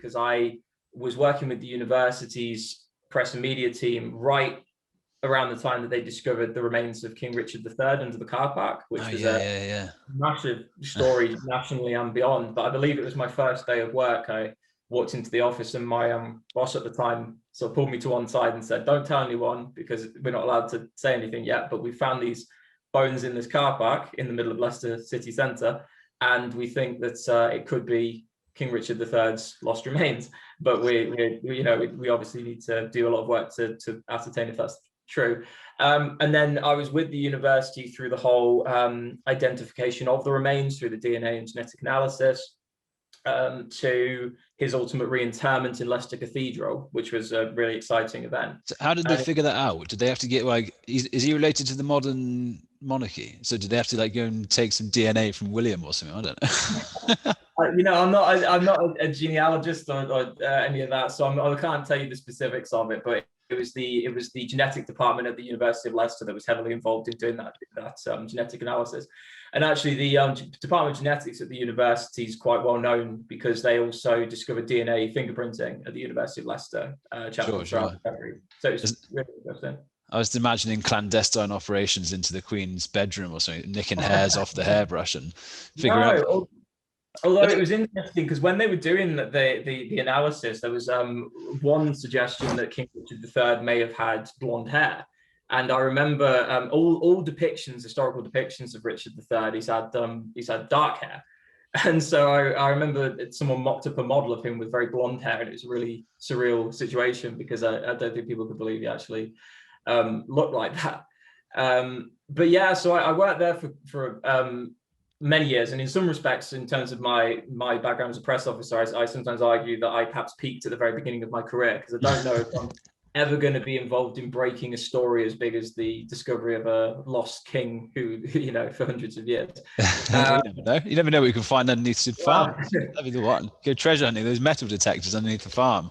because I was working with the university's press and media team right around the time that they discovered the remains of King Richard III under the car park, which was a massive story nationally and beyond. But I believe it was my first day of work. I walked into the office and my boss at the time sort of pulled me to one side and said, "Don't tell anyone because we're not allowed to say anything yet, but we found these bones in this car park in the middle of Leicester city centre, and we think that it could be King Richard III's lost remains. But we obviously need to do a lot of work to ascertain if that's true." And then I was with the university through the whole identification of the remains through the DNA and genetic analysis, to his ultimate reinterment in Leicester Cathedral, which was a really exciting event. So how did they figure that out? Did they have to get, like, is he related to the modern monarchy? So did they have to, like, go and take some DNA from William or something? I don't know. I'm not a genealogist or any of that, so I can't tell you the specifics of it. But it was the genetic department at the University of Leicester that was heavily involved in doing that genetic analysis. And actually, the Department of Genetics at the university is quite well known because they also discovered DNA fingerprinting at the University of Leicester. Sure. So it's really interesting. I was imagining clandestine operations into the Queen's bedroom or something, nicking hairs off the hairbrush and figuring out. Although it was interesting because when they were doing the analysis, there was one suggestion that King Richard III may have had blonde hair. And I remember all depictions, historical depictions of Richard III, he's had dark hair. And so I remember someone mocked up a model of him with very blonde hair, and it was a really surreal situation because I don't think people could believe he actually looked like that. But yeah, so I worked there for many years, and in some respects, in terms of my background as a press officer, I sometimes argue that I perhaps peaked at the very beginning of my career, because I don't know if I'm ever going to be involved in breaking a story as big as the discovery of a lost king who, for hundreds of years. You never know what you can find underneath the farm. That'd be the one. Go treasure hunting, those metal detectors underneath the farm.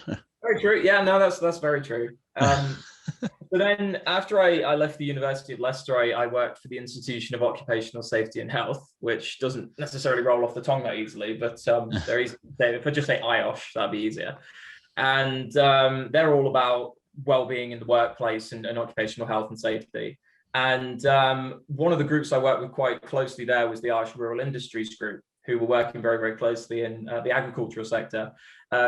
Very true. Yeah, no, that's very true. So then after I left the University of Leicester, I worked for the Institution of Occupational Safety and Health, which doesn't necessarily roll off the tongue that easily, but they're easy to say. If I just say IOSH, that'd be easier. And they're all about well-being in the workplace and occupational health and safety. And one of the groups I worked with quite closely there was the Irish Rural Industries Group, who were working very, very closely in the agricultural sector,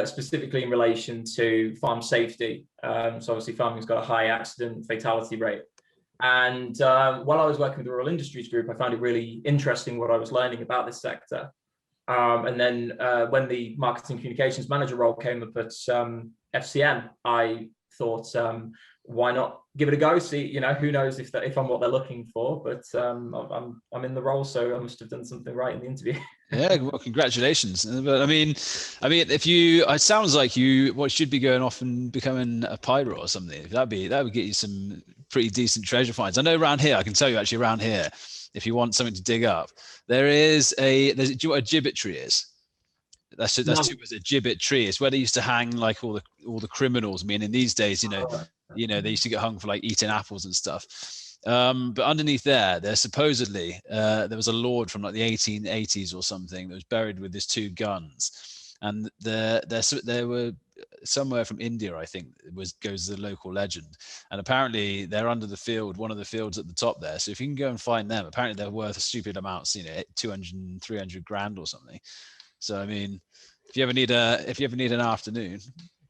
specifically in relation to farm safety. So obviously farming's got a high accident fatality rate. And while I was working with the Rural Industries Group, I found it really interesting what I was learning about this sector. And then when the marketing communications manager role came up at FCN, I thought, why not give it a go? See, who knows if I'm what they're looking for, but I'm in the role, so I must have done something right in the interview. Yeah, well, congratulations. But I mean, it sounds like you should be going off and becoming a pirate or something. That would get you some pretty decent treasure finds. I know around here, I can tell you actually around here, if you want something to dig up, do you know what a gibbet tree is? That's a gibbet tree. It's where they used to hang like all the criminals. I mean, in these days, they used to get hung for like eating apples and stuff. But underneath there supposedly there was a lord from like the 1880s or something that was buried with his 2 guns, and they were somewhere from India, I think goes the local legend, and apparently they're under the field, one of the fields at the top there. So if you can go and find them, apparently they're worth stupid amounts, 200, 300 grand or something. So I mean, if you ever need an afternoon,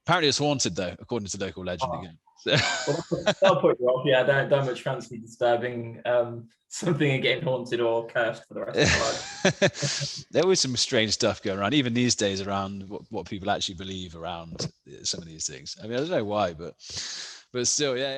apparently it's haunted though, according to local legend again. Well, that'll put you off. Yeah, don't much fancy disturbing something and getting haunted or cursed for the rest of your life. There was some strange stuff going around, even these days, around what people actually believe around some of these things. I mean, I don't know why, but still, yeah.